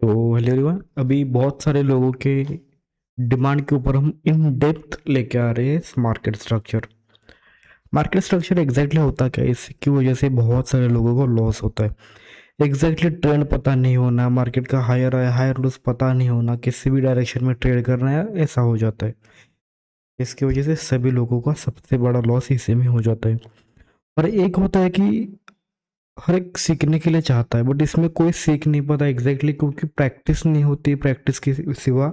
तो hello everyone, अभी बहुत सारे लोगों के डिमांड के ऊपर हम इन डेप्थ लेके आ रहे हैं market structure. Market structure exactly होता क्या है, इसकी वजह से बहुत सारे लोगों को लॉस होता है। एग्जैक्टली ट्रेंड पता नहीं होना, मार्केट का हायर है हायर लॉस पता नहीं होना, किसी भी डायरेक्शन में ट्रेड करना है, ऐसा हो जाता है। इसकी वजह से सभी लोगों का सबसे बड़ा लॉस इसी में हो जाता है। और एक होता है कि हर एक सीखने के लिए चाहता है, बट इसमें कोई सीख नहीं पाता एग्जैक्टली, क्योंकि प्रैक्टिस नहीं होती। प्रैक्टिस के सिवा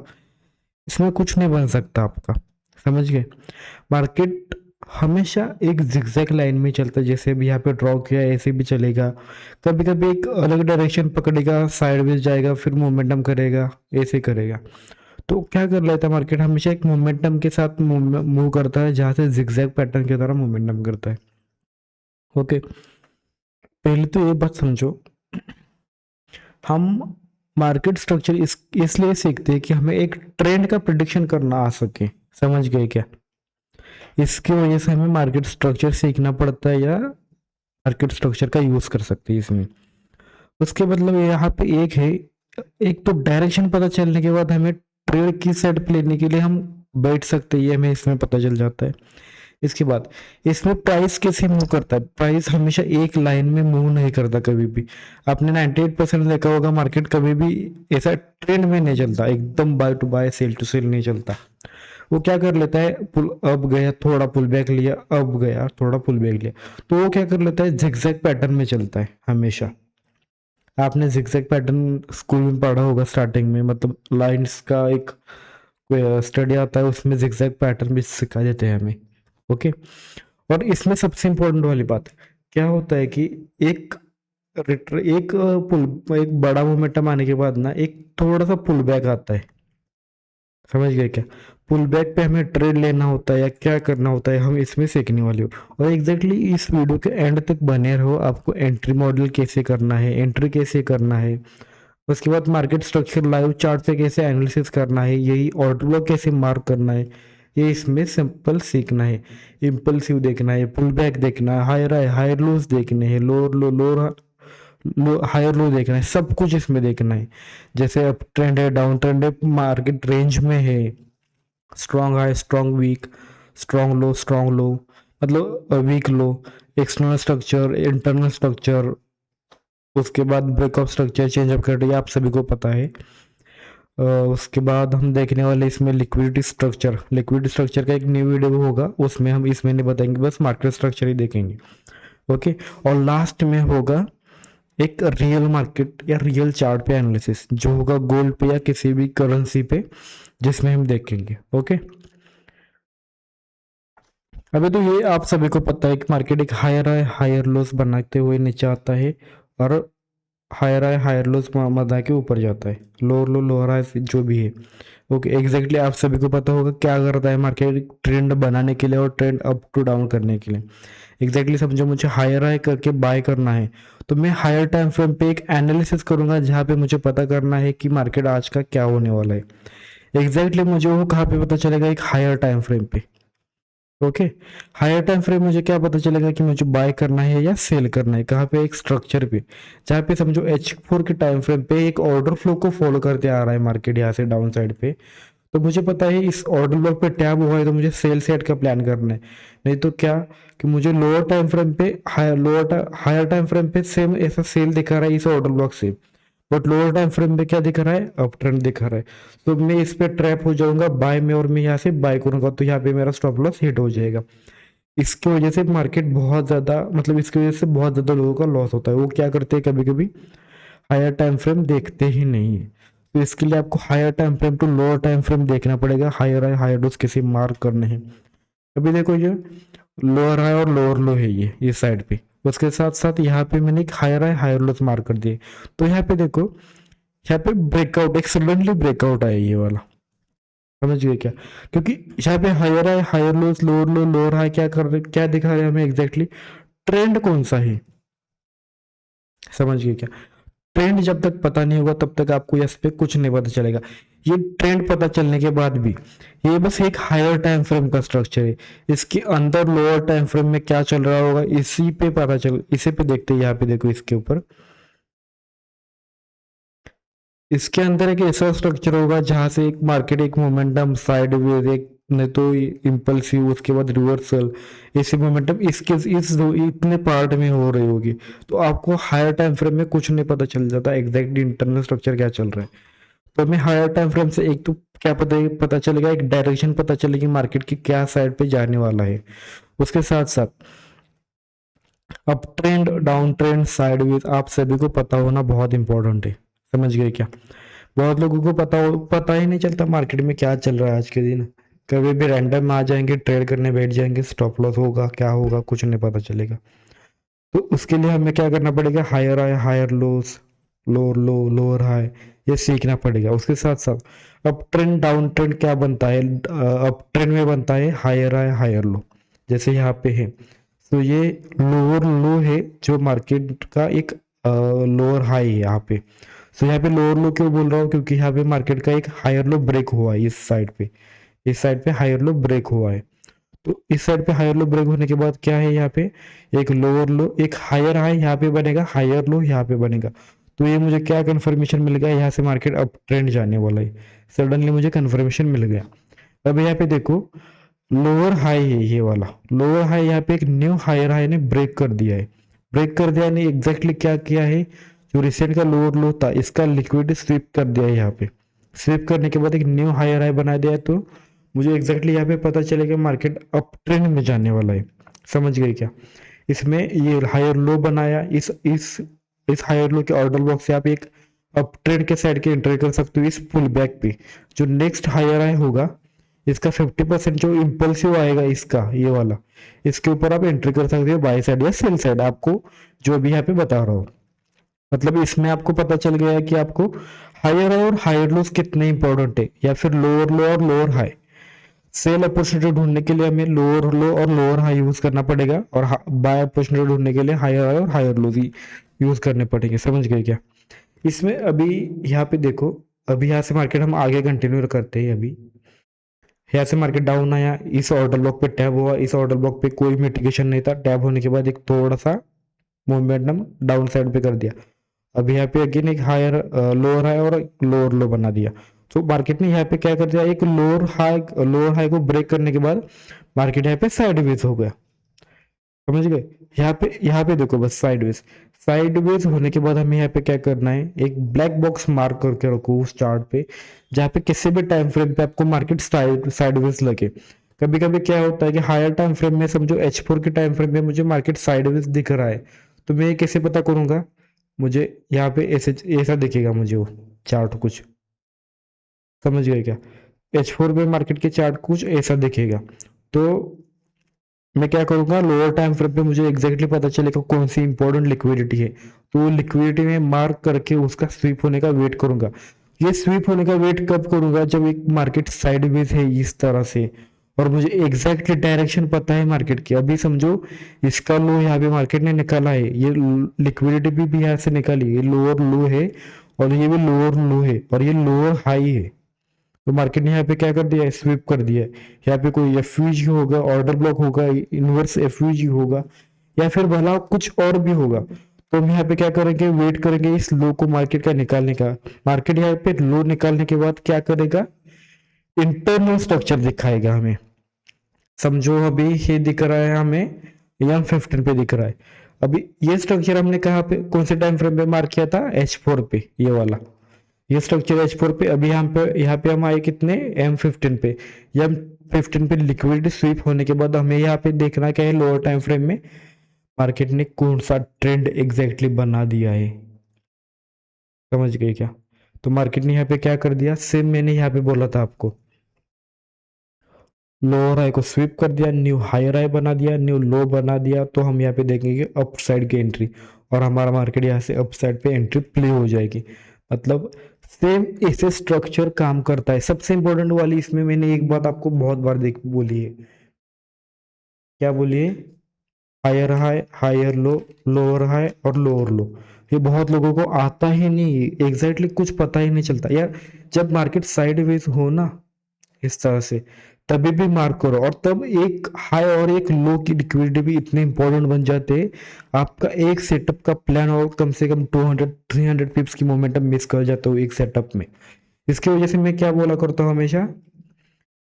इसमें कुछ नहीं बन सकता आपका। समझ गए? मार्केट हमेशा एक जिगजैग लाइन में चलता है, जैसे भी यहाँ पे ड्रॉ किया ऐसे भी चलेगा। कभी कभी एक अलग डायरेक्शन पकड़ेगा, साइडवेज जाएगा, फिर मोमेंटम करेगा, ऐसे करेगा। तो क्या कर लेता है मार्केट, हमेशा एक मोमेंटम के साथ मूव करता है, जहाँ से जिगजैग पैटर्न की तरह मोमेंटम करता है। ओके, पहले तो ये बात समझो, हम मार्केट स्ट्रक्चर इसलिए सीखते हैं कि हमें एक ट्रेंड का प्रिडिक्शन करना आ सके। समझ गए क्या? इसकी वजह से हमें मार्केट स्ट्रक्चर सीखना पड़ता है, या मार्केट स्ट्रक्चर का यूज कर सकते हैं इसमें। उसके मतलब यहाँ पे एक है, एक तो डायरेक्शन पता चलने के बाद हमें ट्रेड की साइड पे लेने के लिए हम बैठ सकते हैं, ये हमें इसमें पता चल जाता है। इसके बाद इसमें प्राइस कैसे मूव करता है, प्राइस हमेशा एक लाइन में मूव नहीं करता कभी भी। आपने 98% देखा होगा, मार्केट कभी भी ऐसा ट्रेंड में नहीं चलता, एकदम buy to buy sell to sell नहीं चलता। वो क्या कर लेता है, पुल अप गया, थोड़ा पुल बैक लिया, अप गया, थोड़ा पुल बैक लिया। तो वो क्या कर लेता है, जिगजैग पैटर्न में चलता है हमेशा। आपने जिगजैग पैटर्न स्कूल में पढ़ा होगा स्टार्टिंग में, मतलब लाइंस का एक स्टडी आता है, उसमें जिगजैग पैटर्न भी सिखा देते हैं हमें। ओके, और इसमें सबसे इंपॉर्टेंट वाली बात क्या होता है कि एक एक पुल, एक बड़ा मोमेंटम आने के बाद ना एक थोड़ा सा पुल बैक आता है। समझ गए क्या? पुल बैक पे हमें ट्रेड लेना होता है या क्या करना होता है, हम इसमें सीखने वाले हो। और एग्जैक्टली इस वीडियो के एंड तक बने रहो, आपको एंट्री मॉडल कैसे करना है, एंट्री कैसे करना है, उसके बाद मार्केट स्ट्रक्चर लाइव चार्ट पे कैसे एनालिसिस करना है, यही ऑर्डर ब्लॉक कैसे मार्क करना है, ये इसमें सिंपल सीखना है। इम्पल्सिव देखना है, पुल बैक देखना है, हायर लोज देखने हैं, लोअर लो हायर लो देखना है, सब कुछ इसमें देखना है। जैसे अप ट्रेंड है, डाउन ट्रेंड है, मार्केट रेंज में है, strong high, strong weak, strong low, मतलब weak low, external structure, internal structure, उसके बाद breakup structure, change up criteria, आप सभी को पता है। उसके बाद हम देखने वाले इसमें लिक्विडिटी स्ट्रक्चर। लिक्विडिटी स्ट्रक्चर का एक न्यू वीडियो होगा, उसमें हम इसमें नहीं बताएंगे, बस मार्केट स्ट्रक्चर ही देखेंगे। ओके, और लास्ट में होगा एक रियल मार्केट या रियल चार्ट पे एनालिसिस, जो होगा गोल्ड पे या किसी भी करेंसी पे, जिसमें हम देखेंगे। ओके, अभी तो ये आप सभी को पता है कि मार्केट एक हायर हाई हायर लोस बनाते हुए नीचे आता है, और हायर हाई हायर लोस बना के ऊपर जाता है, लोअर लो लोअर हाई जो भी है। ओके, एग्जैक्टली आप सभी को पता होगा क्या करता है मार्केट ट्रेंड बनाने के लिए और ट्रेंड अप टू डाउन करने के लिए। एग्जैक्टली समझो, मुझे हायर हाई करके बाय करना है, तो मैं हायर टाइम फ्रेम पे एक एनालिसिस करूंगा, जहाँ पे मुझे पता करना है कि मार्केट आज का क्या होने वाला है। एग्जैक्टली मुझे वो कहाँ पे पता चलेगा, एक हायर टाइम फ्रेम पे। ओके, हायर टाइम फ्रेम मुझे क्या पता चलेगा कि मुझे बाय करना है या सेल करना है, कहाँ पे, एक स्ट्रक्चर पे, जहाँ पे समझो H4 के टाइम फ्रेम पे एक ऑर्डर फ्लो को फॉलो करते आ रहा है मार्केट यहाँ से डाउन साइड पे। तो मुझे पता है इस ऑर्डर ब्लॉक पे टैब हुआ है, तो मुझे सेल सेट का प्लान करना है। नहीं तो क्या, कि मुझे लोअर टाइम फ्रेम पे हायर टाइम फ्रेम पे सेम ऐसा सेल दिखा रहा है इस ऑर्डर ब्लॉक से, बट लोअर टाइम फ्रेम पे क्या दिख रहा है, अप ट्रेंड दिख रहा है। तो मैं इस पे ट्रैप हो जाऊंगा बाय में, और मैं यहाँ से बाय करूंगा, तो यहाँ पे मेरा स्टॉप लॉस हिट हो जाएगा। इसकी वजह से मार्केट बहुत ज़्यादा, मतलब इसकी वजह से बहुत ज़्यादा लोगों का लॉस होता है। वो क्या करते हैं, कभी कभी हायर टाइम फ्रेम देखते ही नहीं है। तो इसके लिए आपको higher time frame to lower time frame देखना पड़ेगा, हायर हाई हायर लोस कैसे मार्क करने हैं। अभी देखो, ये लोअर हाई और लोअर लो है, ये साइड पे। उसके साथ साथ यहाँ पे मैंने एक higher high higher lows mark कर दिए। तो यहाँ पे देखो, यहाँ पे ब्रेकआउट, एक सडनली ब्रेकआउट आया ये वाला। समझ गए क्या? क्योंकि यहाँ पे higher high higher lows, lower low lower high, क्या कर रहे, क्या दिखा रहे हैं हमें एग्जैक्टली, ट्रेंड कौन सा है। समझ गए क्या? ट्रेंड जब तक पता नहीं होगा तब तक आपको इस पे कुछ नहीं पता चलेगा। ये ट्रेंड पता चलने के बाद भी ये बस एक हायर टाइम फ्रेम का स्ट्रक्चर है। इसके अंदर लोअर टाइम फ्रेम में क्या चल रहा होगा, इसी पे पता चल, इसी पे देखते हैं। यहाँ पे देखो, इसके ऊपर, इसके अंदर एक ऐसा स्ट्रक्चर होगा जहां से एक मार्केट एक मोमेंटम साइडवेज, एक नहीं तो इम्पल्सिव, उसके बाद रिवर्सल, ऐसे मोमेंटम इसके इतने पार्ट में हो रही होगी। तो आपको हायर टाइम फ्रेम में कुछ नहीं पता चल जाता एग्जैक्टली इंटरनल स्ट्रक्चर क्या चल रहा है। तो हमें हायर टाइम फ्रेम से एक तो क्या पता चलेगा, एक डायरेक्शन पता चलेगी मार्केट की क्या साइड पे जाने वाला है। उसके साथ साथ up trend, down trend, sideways आप सभी को पता होना बहुत इंपॉर्टेंट है। समझ गए क्या? बहुत लोगों को पता ही नहीं चलता मार्केट में क्या चल रहा है आज के दिन। कभी भी रैंडम आ जाएंगे, ट्रेड करने बैठ जाएंगे, स्टॉप लॉस होगा, क्या होगा कुछ नहीं पता चलेगा। तो उसके लिए हमें क्या करना पड़ेगा, higher high, higher lows, lower low, lower high, ये सीखना पड़ेगा। उसके साथ साथ अप ट्रेंड, डाउन ट्रेंड क्या बनता है, अप ट्रेंड में बनता है हायर हाई, हायर लो, जैसे यहाँ पे है। तो ये लोअर लो है जो मार्केट का एक लोअर हाई है यहाँ पे। तो यहाँ पे लोअर लो क्यों बोल रहा हूँ, क्योंकि यहाँ पे मार्केट का एक हायर लो ब्रेक हुआ है इस साइड पे, इस साइड पे हायर लो ब्रेक हुआ है। तो इस साइड पे हायर लो ब्रेक होने के बाद क्या है, यहाँ पे एक लोअर लो, एक हायर हाई यहाँ पे बनेगा, हायर लो यहाँ पे बनेगा। तो ये मुझे क्या कंफर्मेशन मिल गया, यहाँ से मार्केट अप ट्रेंड जाने वाला है, सडनली मुझे कंफर्मेशन मिल गया। अब यहाँ पे देखो लोअर हाई है ये वाला, लोअर हाई यहाँ पे एक न्यू हायर हाई ने ब्रेक कर दिया है। ब्रेक कर दिया ने एग्जैक्टली क्या किया है, जो रिसेंट का लोअर लो था इसका लिक्विडिटी स्वीप कर दिया है यहाँ पे। स्वीप करने के बाद एक न्यू हायर हाई बना दिया, तो मुझे एग्जैक्टली यहाँ पे पता चलेगा मार्केट अप ट्रेंड में जाने वाला है। समझ गए क्या? इसमें ये हायर लो बनाया, इस हायर लो के ऑर्डर बॉक्स से आप एक अप ट्रेंड के साइड के एंटर कर सकते हो इस पुल बैक पे। जो नेक्स्ट हायर हाई होगा इसका 50% जो इम्पल्सिव आएगा इसका, ये वाला, इसके ऊपर आप एंट्री कर सकते हो बाय साइड या सेल साइड, आपको जो भी यहाँ पे बता रहा हूँ। मतलब इसमें आपको पता चल गया है कि आपको हायर और हायर लोस कितने इंपॉर्टेंट है, या फिर लोअर लो और लोअर हाई। सेल अपॉर्चुनिटी ढूंढने के लिए हमें लोअर लो और लोअर हाई यूज करना पड़ेगा, और बाय अपॉर्चुनिटी ढूंढने के लिए हायर हाई और हायर लो यूज करने पड़ेंगे। समझ गए क्या? इसमें अभी यहाँ पे देखो, अभी यहाँ से मार्केट हम आगे कंटिन्यू करते हैं। अभी यहाँ से मार्केट डाउन आया, इस ऑर्डर ब्लॉक पे टैब हुआ, इस ऑर्डर ब्लॉक पे कोई मिटिगेशन नहीं था, टैब होने के बाद एक थोड़ा सा मोमेंटम डाउन साइड पे कर दिया। अभी यहाँ पे अगेन एक हायर लोअर हाई और लोअर लो बना दिया। तो मार्केट ने यहाँ पे क्या कर दिया, एक लोअर हाई को ब्रेक करने के बाद मार्केट यहाँ पे साइडवेज हो गया। समझ गए? यहाँ पे देखो बस साइडवेज, साइडवेज होने के बाद हमें यहाँ पे क्या करना है, एक ब्लैक बॉक्स मार्क करके रखो उस चार्ट पे, जहाँ पे किसी भी टाइम फ्रेम पे आपको मार्केट साइडवेज लगे। कभी कभी क्या होता है कि हायर टाइम फ्रेम में, समझो H4 के टाइम फ्रेम में मुझे मार्केट साइडवेज दिख रहा है, तो मैं ये कैसे पता करूंगा, मुझे यहाँ पे ऐसे ऐसा दिखेगा मुझे वो चार्ट कुछ। समझ गए क्या? H4 में मार्केट के चार्ट कुछ ऐसा दिखेगा। तो मैं क्या करूंगा, लोअर टाइम फ्रेम पे मुझे एग्जैक्टली पता चलेगा कौन सी इंपॉर्टेंट लिक्विडिटी है, तो लिक्विडिटी में मार्क करके उसका स्वीप होने का वेट करूंगा। ये स्वीप होने का वेट कब करूंगा, जब एक मार्केट साइडवेज है इस तरह से, और मुझे एग्जैक्टली डायरेक्शन पता है मार्केट की। अभी समझो इसका लो यहाँ पे मार्केट ने निकाला है, ये लिक्विडिटी भी यहाँ से निकाली, ये लोअर लो है और ये भी लोअर लो है और ये लोअर हाई है। तो मार्केट ने यहाँ पे क्या कर दिया, स्वीप कर दिया। यहाँ पे कोई एफयूजी होगा, ऑर्डर ब्लॉक होगा, इनवर्स एफयूजी होगा, या फिर भला कुछ और भी होगा। तो हम यहाँ पे क्या करेंगे, वेट करेंगे इस लो को मार्केट का निकालने का। मार्केट यहाँ पे लो निकालने के बाद क्या करेगा, इंटरनल स्ट्रक्चर दिखाएगा हमें। समझो अभी ये दिख रहा है हमें, M15 पे दिख रहा है। अभी ये स्ट्रक्चर हमने कहाँ पे, कौन से टाइम फ्रेम पे मार्क किया था, H4 पे, ये वाला, ये स्ट्रक्चर H4 पे। अभी यहाँ पे हम आए कितने, M15 पे। M15 पे लिक्विडिटी स्वीप होने के बाद हमें यहाँ पे देखना क्या है, लोअर टाइम फ्रेम में मार्केट ने कौन सा ट्रेंड एग्जैक्टली बना दिया है। समझ गए क्या? तो मार्केट ने यहाँ पे क्या कर दिया, सेम मैंने यहाँ पे बोला था आपको, लोअर हाई को स्वीप कर दिया, न्यू हायर हाई बना दिया, न्यू लो बना दिया। तो हम यहाँ पे देखेंगे अप साइड की एंट्री, और हमारा मार्केट यहाँ से अप साइड पे एंट्री प्ले हो जाएगी। मतलब सेम ऐसे स्ट्रक्चर काम करता है। सबसे इंपॉर्टेंट वाली इसमें मैंने एक बात आपको बहुत बार देख बोली है, क्या बोली है, higher high, higher low, lower high और लोअर लो। ये बहुत लोगों को आता ही नहीं, एग्जैक्टली कुछ पता ही नहीं चलता यार। जब मार्केट साइडवेज हो ना इस तरह से, तभी भी मार्क करो, और तब एक हाई और एक लो की लिक्विडिटी भी इतने इंपॉर्टेंट बन जाते हैं, आपका एक सेटअप का प्लान और कम से कम 200-300 पिप्स की मोमेंटम मिस कर जाते हो एक सेटअप में। इसकी वजह से मैं क्या बोला करता हूँ हमेशा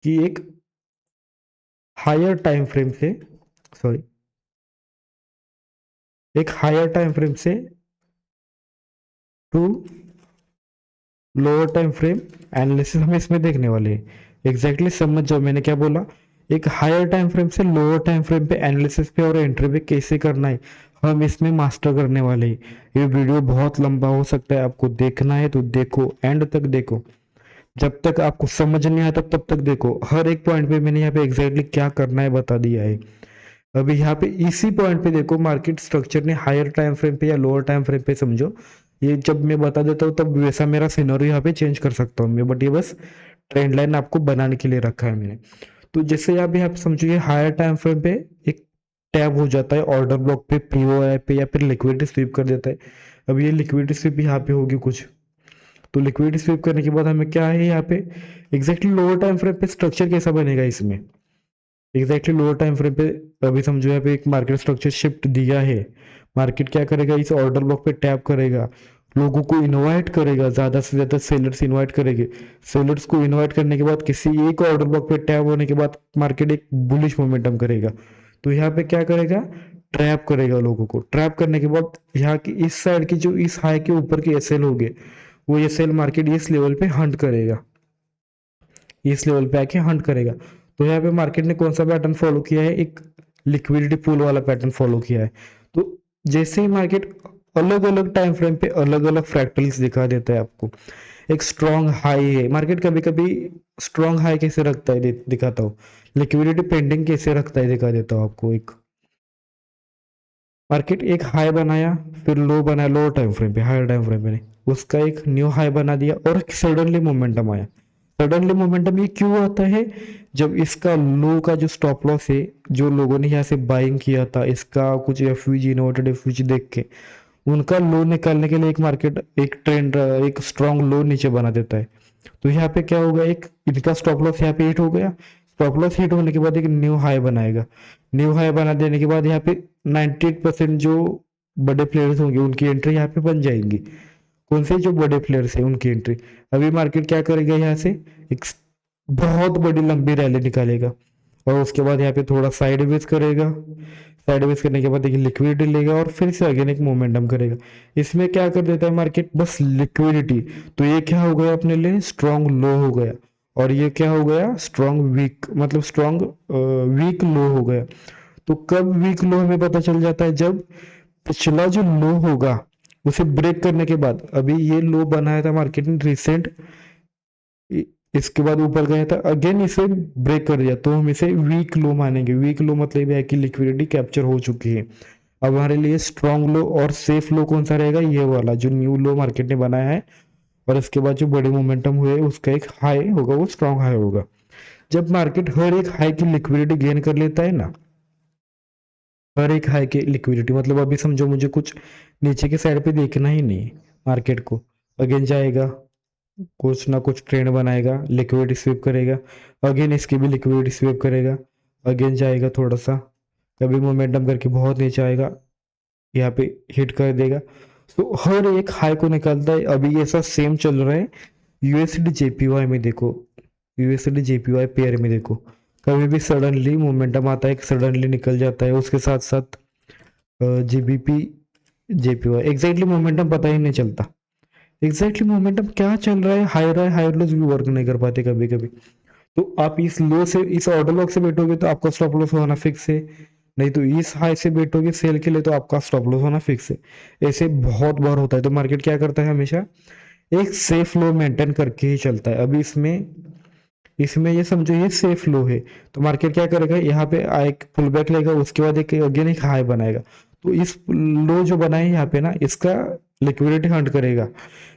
कि एक हायर टाइम फ्रेम से, सॉरी, एक हायर टाइम फ्रेम से to lower time frame analysis हम इसमें देखने वाले हैं। एग्जैक्टली समझ जाओ मैंने क्या बोला। एक हायर टाइम फ्रेम से लोअर टाइम फ्रेम पे एनालिसिस पे और एंट्री पे कैसे करना है हम इसमें मास्टर करने वाले हैं। ये वीडियो बहुत लंबा हो सकता है, आपको देखना है तो देखो, एंड तक देखो। जब तक आपको समझ नहीं आता तब तक देखो। हर एक पॉइंट पे मैंने यहाँ पे एग्जैक्टली क्या करना है बता दिया है। अभी यहाँ पे इसी पॉइंट पे देखो, मार्केट स्ट्रक्चर ने हायर टाइम फ्रेम पे या लोअर टाइम फ्रेम पे समझो, ये जब मैं बता देता हूँ तब वैसा मेरा सिनेरियो यहाँ पे चेंज कर सकता हूँ मैं, बट ये बस ट्रेंड लाइन आपको बनाने के लिए रखा है मैंने। तो जैसे यहाँ पे आप समझो ये हायर टाइम फ्रेम पे एक टैब हो जाता है ऑर्डर ब्लॉक पे, पीओआई पे, या फिर लिक्विडिटी स्वीप कर देता है। अब ये लिक्विडिटी स्वीप यहाँ पे होगी कुछ, तो लिक्विडिटी स्वीप करने के बाद हमें क्या है यहाँ पे एग्जैक्टली लोअर टाइम फ्रेम पे स्ट्रक्चर कैसा बनेगा इसमें। एग्जैक्टली लोअर टाइम फ्रेम पे अभी समझो यहाँ पे एक मार्केट स्ट्रक्चर शिफ्ट दिया है। मार्केट क्या करेगा, इस ऑर्डर ब्लॉक पे टैप करेगा, लोगों को इनवाइट करेगा, ज़्यादा से ज़्यादा सेलर्स इनवाइट करेंगे। सेलर्स को इनवाइट करने के बाद किसी एक ऑर्डर ब्लॉक पे टैप होने के बाद मार्केट एक बुलिश मोमेंटम करेगा। तो यहाँ पे क्या करेगा, ट्रैप करेगा लोगों को। ट्रैप करने के बाद यहाँ की इस साइड की जो इस हाई के ऊपर के एसएल हो गए, वो एसएल मार्केट इस लेवल पे हंट करेगा, इस लेवल पे आके हंट करेगा। तो यहाँ पे मार्केट ने कौन सा पैटर्न फॉलो किया है, एक लिक्विडिटी पूल वाला पैटर्न फॉलो किया है। तो जैसे ही मार्केट अलग अलग टाइम फ्रेम पे अलग अलग फ्रैक्टल्स दिखा देता है आपको, एक स्ट्रॉन्ग हाई है मार्केट, कभी कभी स्ट्रॉन्ग हाई कैसे रखता है दिखाता हूँ, लिक्विडिटी पेंडिंग कैसे रखता है दिखा देता हूँ आपको। एक मार्केट एक हाई बनाया, फिर लो बनाया लोअर टाइम फ्रेम पे, हायर टाइम फ्रेम पे नहीं, उसका एक न्यू हाई बना दिया और सडनली मोमेंटम आया। सडनली मोमेंटम ये क्यों आता है, जब इसका लो का जो स्टॉप लॉस है, जो लोगों ने यहाँ से बाइंग किया था इसका कुछ एफयूजी इन्वर्टेड एफयूजी देख के, उनका लो निकालने के लिए एक मार्केट एक ट्रेंड एक स्ट्रॉन्ग लो नीचे बना देता है। तो यहाँ पे क्या होगा, एक इनका स्टॉप लॉस यहाँ पे हिट हो गया, स्टॉप लॉस हिट होने के बाद एक न्यू हाई बनाएगा। न्यू हाई बना देने के बाद यहाँ पे 98% जो बड़े प्लेयर्स होंगे उनकी एंट्री यहाँ पे बन जाएंगी। कौन से, जो बड़े प्लेयर्स है उनकी एंट्री। अभी मार्केट क्या करेगा, यहाँ से एक बहुत बड़ी लंबी रैली निकालेगा और उसके बाद यहाँ पे थोड़ा साइडवेज करेगा। साइडवेज करने के बाद देखिए लिक्विडिटी लेगा और फिर से अगेन एक मोमेंटम करेगा। इसमें क्या कर देता है मार्केट, बस लिक्विडिटी। तो ये क्या हो गया अपने लिए, स्ट्रॉन्ग लो हो गया, और ये क्या हो गया, स्ट्रॉन्ग वीक, मतलब स्ट्रॉन्ग वीक लो हो गया। तो कब वीक लो हमें पता चल जाता है, जब पिछला जो लो होगा उसे ब्रेक करने के बाद, अभी ये लो बनाया था मार्केट ने रिसेंट, इसके बाद ऊपर गया था, अगेन इसे ब्रेक कर दिया, तो हम इसे वीक लो मानेंगे। वीक लो मतलब है कि लिक्विडिटी कैप्चर हो चुकी है। अब हमारे लिए स्ट्रॉन्ग लो और सेफ लो कौन सा रहेगा, ये वाला जो न्यू लो मार्केट ने बनाया है, और इसके बाद जो बड़े मोमेंटम हुए उसका एक हाई होगा, वो स्ट्रॉन्ग हाई होगा। जब मार्केट हर एक हाई की लिक्विडिटी गेन कर लेता है ना, हर एक हाई की लिक्विडिटी, मतलब अभी समझो मुझे कुछ नीचे के साइड पे देखना ही नहीं मार्केट को, अगेन जाएगा, कुछ ना कुछ ट्रेंड बनाएगा, लिक्विडिटी स्वीप करेगा, अगेन इसकी भी लिक्विडिटी स्वीप करेगा, अगेन जाएगा थोड़ा सा, कभी मोमेंटम करके बहुत नीचे आएगा, यहाँ पे हिट कर देगा। तो हर एक हाई को निकालता है। अभी ऐसा सेम चल रहा है यूएसडी जेपीवाई में, देखो यूएसडी जेपीवाई पेयर में देखो, कभी भी सडनली मोमेंटम आता है, सडनली निकल जाता है, उसके साथ साथ जीबीपी जेपीवाई एग्जैक्टली मोमेंटम पता ही नहीं चलता, एग्जैक्टली मोमेंटम क्या चल रहा है, हायर लोज भी वर्क नहीं कर पाते कभी कभी। तो आप इस लो से, इस ऑर्डर लॉक से बैठोगे तो आपका स्टॉप लॉस होना फिक्स है, नहीं तो इस हाई से बैठोगे सेल के लिए तो आपका स्टॉप लॉस होना फिक्स है। ऐसे बहुत बार होता है। तो मार्केट क्या करता है, हमेशा एक सेफ लो मेंटेन करके ही चलता है। अभी इसमें इसमें ये समझो ये सेफ लो है, तो मार्केट क्या करेगा, यहाँ पे एक पुल बैक लेगा, उसके बाद एक अगेन एक हाई बनाएगा। तो इस लो जो बना है यहाँ पे ना, इसका लिक्विडिटी हंट करेगा,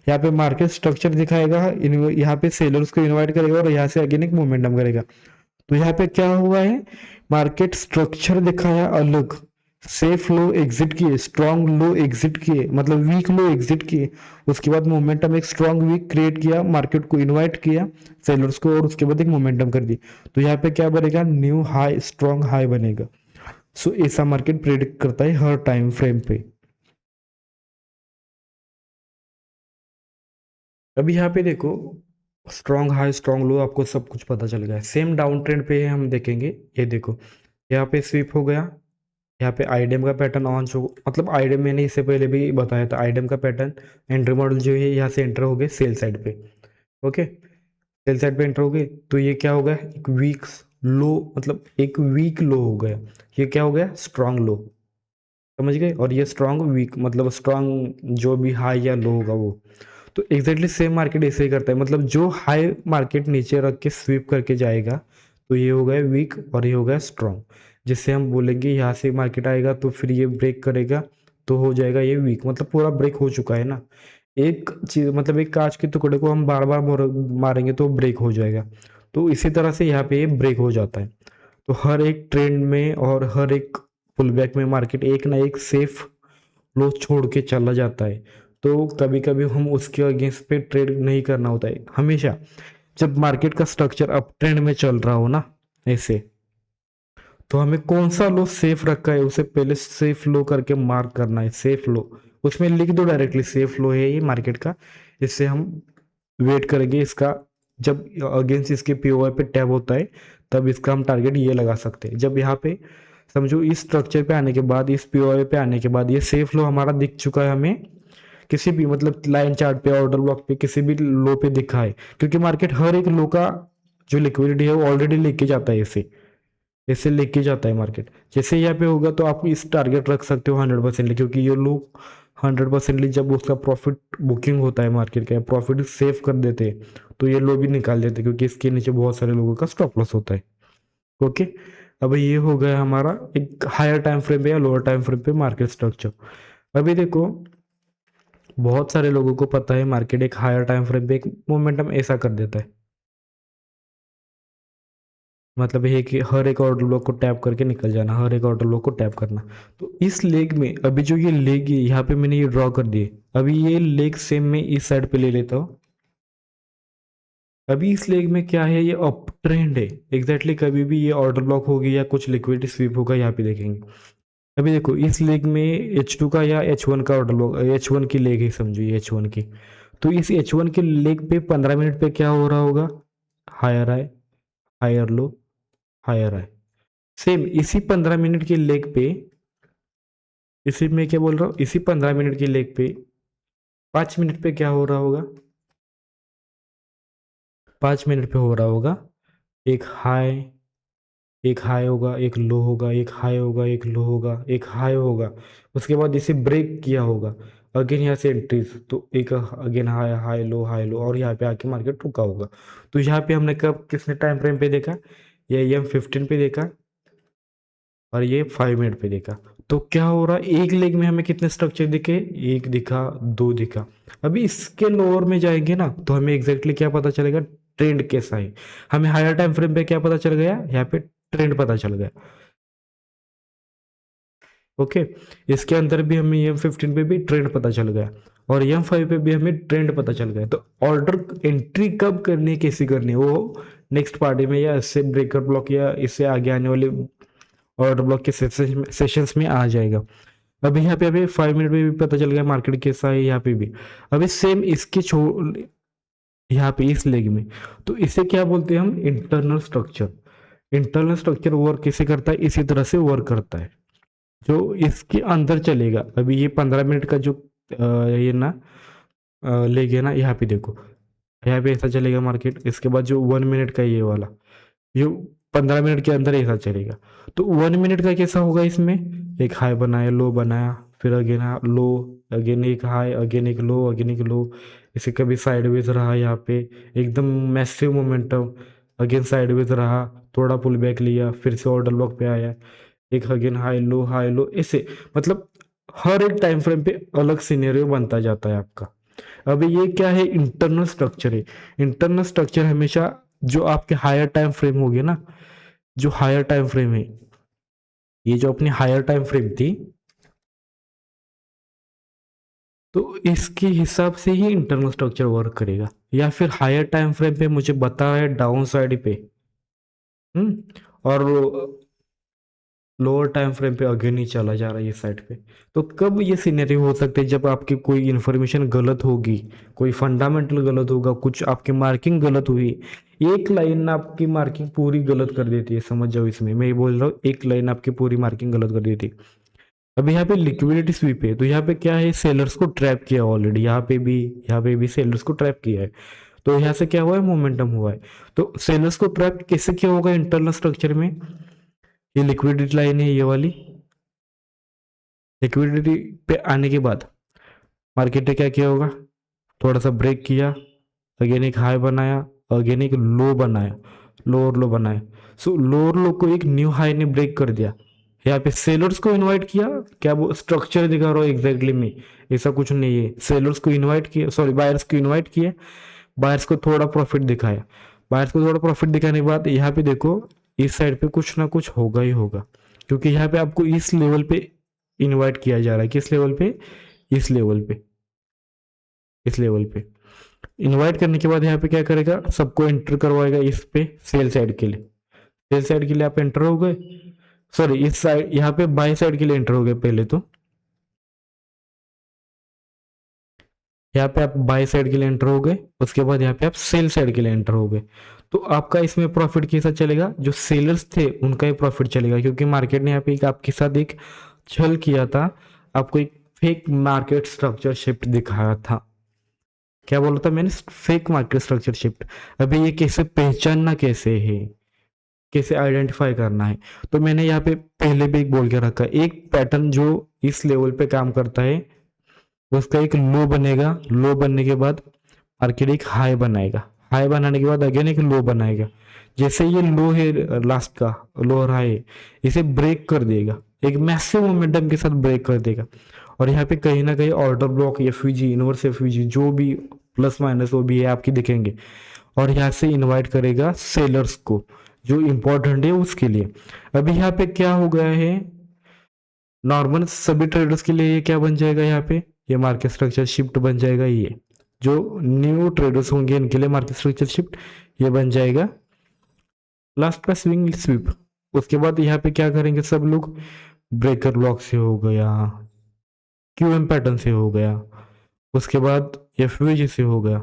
यहाँ पे मार्केट स्ट्रक्चर दिखाएगा, यहाँ पे सेलर्स को इनवाइट करेगा और यहाँ से अगेन एक मोमेंटम करेगा। तो यहाँ पे क्या हुआ है, मार्केट स्ट्रक्चर दिखाया अलग, सेफ लो एग्जिट किए, स्ट्रॉन्ग लो एग्जिट किए, मतलब वीक लो एग्जिट किए, उसके बाद मोमेंटम एक स्ट्रॉन्ग वीक क्रिएट किया, मार्केट को इनवाइट किया सेलर्स को, और उसके बाद एक मोमेंटम कर दी, तो यहाँ पे क्या बनेगा, न्यू हाई, स्ट्रॉन्ग हाई बनेगा। सो ऐसा मार्केट प्रेडिक्ट करता है हर टाइम फ्रेम पे। अभी यहाँ पे देखो, स्ट्रॉन्ग हाई स्ट्रॉन्ग लो आपको सब कुछ पता चल गया है। सेम डाउन ट्रेंड पे हम देखेंगे, ये देखो यहाँ पे स्वीप हो गया, यहाँ पे आईडीएम का पैटर्न ऑन हो, मतलब आईडीएम मैंने इससे पहले भी बताया था, आईडीएम का पैटर्न एंट्री मॉडल जो है यहाँ से एंटर हो गए सेल साइड पे। ओके, सेल साइड पे एंटर हो गए, तो ये क्या हो गया, एक वीक लो, मतलब एक वीक लो हो गया, ये क्या हो गया, स्ट्रांग लो, समझ गए। और ये स्ट्रांग वीक मतलब स्ट्रांग जो भी हाई या लो होगा वो, तो एग्जैक्टली सेम मार्केट ऐसे ही करता है, मतलब जो हाई मार्केट नीचे रख के स्वीप करके जाएगा, तो ये हो गया वीक और ये हो गया स्ट्रांग, जिससे हम बोलेंगे यहाँ से मार्केट आएगा तो फिर ये ब्रेक करेगा, तो हो जाएगा ये वीक, मतलब पूरा ब्रेक हो चुका है ना। एक चीज मतलब एक कांच के टुकड़े को हम बार बार मारेंगे तो ब्रेक हो जाएगा, तो इसी तरह से यहाँ पे ये ब्रेक हो जाता है। तो हर एक ट्रेंड में और हर एक पुल बैक में मार्केट एक ना एक सेफ लो छोड़ के चला जाता है, तो कभी कभी हम उसके अगेंस्ट पे ट्रेड नहीं करना होता है हमेशा। जब मार्केट का स्ट्रक्चर अप ट्रेंड में चल रहा हो ना ऐसे, तो हमें कौन सा लो सेफ रखा है उसे पहले सेफ लो करके मार्क करना है, सेफ लो उसमें लिख दो डायरेक्टली, सेफ लो है ये मार्केट का। इससे हम वेट करेंगे इसका, जब अगेंस्ट इसके पीओआई पे टैब होता है तब इसका हम टारगेट ये लगा सकते हैं। जब यहाँ पे समझो इस स्ट्रक्चर पे आने के बाद, इस पीओआई पे आने के बाद ये सेफ लो हमारा दिख चुका है हमें, किसी भी मतलब लाइन चार्ट पे, ऑर्डर ब्लॉक पे, किसी भी लो पे दिखा है, क्योंकि मार्केट हर एक लो का जो लिक्विडिटी है वो ऑलरेडी लेके जाता है, ऐसे ऐसे लेके जाता है मार्केट। जैसे यहाँ पे होगा तो आप इस टारगेट रख सकते हो 100%, क्योंकि ये लोग 100% जब उसका प्रॉफिट बुकिंग होता है मार्केट का, प्रॉफिट सेव कर देते हैं, तो ये लोग भी निकाल देते हैं, क्योंकि इसके नीचे बहुत सारे लोगों का स्टॉप लॉस होता है। ओके, अब ये हो गया हमारा एक हायर टाइम फ्रेम पे या लोअर टाइम फ्रेम पे मार्केट स्ट्रक्चर। अभी देखो, बहुत सारे लोगों को पता है मार्केट एक हायर टाइम फ्रेम पे एक मोमेंटम ऐसा कर देता है, मतलब ये कि हर एक ऑर्डर ब्लॉक को टैप करके निकल जाना, हर एक ऑर्डर ब्लॉक को टैप करना। तो इस लेग में अभी जो ये लेग है यहाँ पे मैंने ये ड्रॉ कर दिए, अभी ये लेग सेम में इस साइड पे ले लेता हूँ। अभी इस लेग में क्या है, ये अप ट्रेंड है एग्जैक्टली, कभी भी ये ऑर्डर ब्लॉक होगी या कुछ लिक्विडिटी स्वीप होगा यहाँ पे देखेंगे। अभी देखो इस लेग में H2 का या H1 का ऑर्डर ब्लॉक, H1 की लेग है समझो, ये H1 की। तो इस H1 के लेग पे 15 मिनट पे क्या हो रहा होगा, higher high, higher low, higher high. Same इसी 15 मिनट की लेग पे, इसी में क्या बोल रहा हूँ, इसी 15 मिनट की लेग पे 5 मिनट पे क्या हो रहा होगा, 5 मिनट पे हो रहा होगा एक हाई, एक हाई होगा, एक लो होगा, एक हाई होगा, एक लो होगा, एक हाई होगा, उसके बाद इसे ब्रेक किया होगा, अगेन यहाँ से एंट्रीज, तो एक again high high low high low, और यहाँ पे आके मार्केट रुका होगा। तो यहाँ पे हमने कब किसने टाइम फ्रेम पे देखा, ये EM15 पे देखा और ये 5 मिनट पे देखा। तो क्या हो रहा है, एक लेग में हमें कितने स्ट्रक्चर दिखे, एक दिखा, दो दिखा। अभी इसके लोअर में जाएंगे ना तो हमें एग्जैक्टली क्या पता चलेगा, ट्रेंड कैसा है। हमें हायर टाइम फ्रेम पे क्या पता चल गया, यहाँ पे ट्रेंड पता चल गया। ओके, इसके अंदर भी हमें EM15 पे भी ट्रेंड पता चल गया, और EM5 पे भी हमें ट्रेंड पता चल गया। तो ऑर्डर एंट्री कब करनी है, कैसी करनी है, वो नेक्स्ट पार्टी में या इससे ब्रेकर ब्लॉक या इससे आगे आने वाले ऑर्डर ब्लॉक के सेशंस में आ जाएगा। अभी यहाँ पे अभी 5 मिनट में भी पता चल गया मार्केट कैसा है, यहाँ पे भी अभी सेम इसके छोड़, यहाँ पे इस लेग में, तो इसे क्या बोलते हैं हम, internal structure. Internal structure work कैसे करता है, इसी तरह से वर्क करता है, जो इसके अंदर चलेगा। अभी ये 15 मिनट का जो ये ना लेग है ना, यहाँ पे देखो, यहाँ पे ऐसा चलेगा मार्केट, इसके बाद जो 1 मिनट का ये वाला, ये 15 मिनट के अंदर ऐसा चलेगा। तो 1 मिनट का कैसा होगा, इसमें एक हाई बनाया, लो बनाया, फिर अगेन लो, अगेन एक हाई, अगेन एक लो, अगेन एक लो, इसे कभी साइडवेज रहा यहाँ पे, एकदम मैसिव मोमेंटम, अगेन साइडवेज रहा, थोड़ा पुल बैक लिया, फिर से ऑर्डर ब्लॉक पे आया, एक अगेन हाई लो ऐसे, मतलब हर एक टाइम फ्रेम पे अलग सिनेरियो बनता जाता है आपका। अभी ये क्या है, इंटरनल स्ट्रक्चर है। इंटरनल स्ट्रक्चर हमेशा जो आपके हायर टाइम फ्रेम हो गए ना, जो हायर टाइम फ्रेम है ये जो अपनी हायर टाइम फ्रेम थी, तो इसके हिसाब से ही इंटरनल स्ट्रक्चर वर्क करेगा, या फिर हायर टाइम फ्रेम पे मुझे बता रहा है डाउन साइड पे, और लोअर टाइम फ्रेम पे अगेन ही चला जा रहा है ये साइड पे। तो कब ये सिनेरियो हो सकते हैं, जब आपकी कोई इन्फॉर्मेशन गलत होगी, कोई फंडामेंटल गलत होगा, कुछ आपकी मार्किंग गलत हुई, एक लाइन आपकी मार्किंग पूरी गलत कर देती है, समझ जाओ इसमें मैं ये बोल रहा हूँ, एक लाइन आपकी पूरी मार्किंग गलत कर देती है। अब यहाँ पे लिक्विडिटी स्वीप है, तो यहाँ पे क्या है, सेलर्स को ट्रैप किया ऑलरेडी, यहाँ पे भी सेलर्स को ट्रैप किया है। तो यहाँ से क्या हुआ है, मोमेंटम हुआ है। तो सेलर्स को ट्रैप कैसे किया होगा इंटरनल स्ट्रक्चर में, ये लिक्विडिटी लाइन है ये वाली, लिक्विडिटी पे आने के बाद मार्केट ने क्या किया होगा, थोड़ा सा ब्रेक किया, अगेन एक हाई बनाया, अगेन एक लो बनाया, लोअर लो बनाया। सो लोअर लो को एक न्यू हाई ने ब्रेक कर दिया। यहाँ पे सेलर्स को इनवाइट किया, क्या वो स्ट्रक्चर दिखा रहा हो एग्जैक्टली में, ऐसा कुछ नहीं है। सेलर्स को इनवाइट किया, सॉरी बायर्स को इनवाइट किया, बायर्स को थोड़ा प्रॉफिट दिखाया, बायर्स को थोड़ा प्रॉफिट दिखाने के बाद यहाँ पे देखो इस साइड पे कुछ ना कुछ होगा ही होगा, क्योंकि यहाँ पे आपको इस लेवल पे इनवाइट किया जा रहा है। किस लेवल पे, इस लेवल पे, इस लेवल पे इनवाइट करने के बाद यहाँ पे क्या करेगा, सबको एंटर करवाएगा इस पे सेल साइड के लिए। सेल साइड के लिए आप एंटर हो गए, सॉरी इस साइड यहाँ पे बाई साइड के लिए एंटर हो गए पहले तो, यहाँ पे आप बाई साइड के लिए एंटर हो गए, उसके बाद यहाँ पे आप सेल साइड के लिए एंटर हो गए। तो आपका इसमें प्रॉफिट कैसा चलेगा, जो सेलर्स थे उनका ही प्रॉफिट चलेगा, क्योंकि मार्केट ने यहाँ पे आपके साथ एक छल किया था, आपको एक फेक मार्केट स्ट्रक्चर शिफ्ट दिखाया था। क्या बोला था मैंने, फेक मार्केट स्ट्रक्चर शिफ्ट। अभी ये कैसे पहचानना, कैसे है, कैसे आइडेंटिफाई करना है, तो मैंने यहाँ पे पहले भी एक बोल के रखा, एक पैटर्न जो इस लेवल पे काम करता है उसका एक लो बनेगा, लो बनने के बाद मार्केट एक हाई बनाएगा, हाई बनाने के बाद अगेन एक लो बनाएगा। जैसे ये लो है लास्ट का, लो और हाई, इसे ब्रेक कर देगा, एक मैसिव मोमेंटम के साथ ब्रेक कर देगा। और यहाँ पे कहीं ना कहीं order block, FVG, inverse FVG, जो भी प्लस माइनस वो भी है आपकी दिखेंगे, और यहाँ से इनवाइट करेगा सेलर्स को, जो इंपॉर्टेंट है उसके लिए। अभी यहाँ पे क्या हो गया है, नॉर्मल सभी ट्रेडर्स के लिए ये क्या बन जाएगा, यहाँ पे ये मार्केट स्ट्रक्चर शिफ्ट बन जाएगा। ये जो न्यू ट्रेडर्स होंगे इनके लिए मार्केट स्ट्रक्चर शिफ्ट ये बन जाएगा, लास्ट का स्विंग स्वीप। उसके बाद यहाँ पे क्या करेंगे सब लोग, ब्रेकर ब्लॉक से हो गया, क्यूएम पैटर्न से हो गया, उसके बाद एफवीजी से हो गया,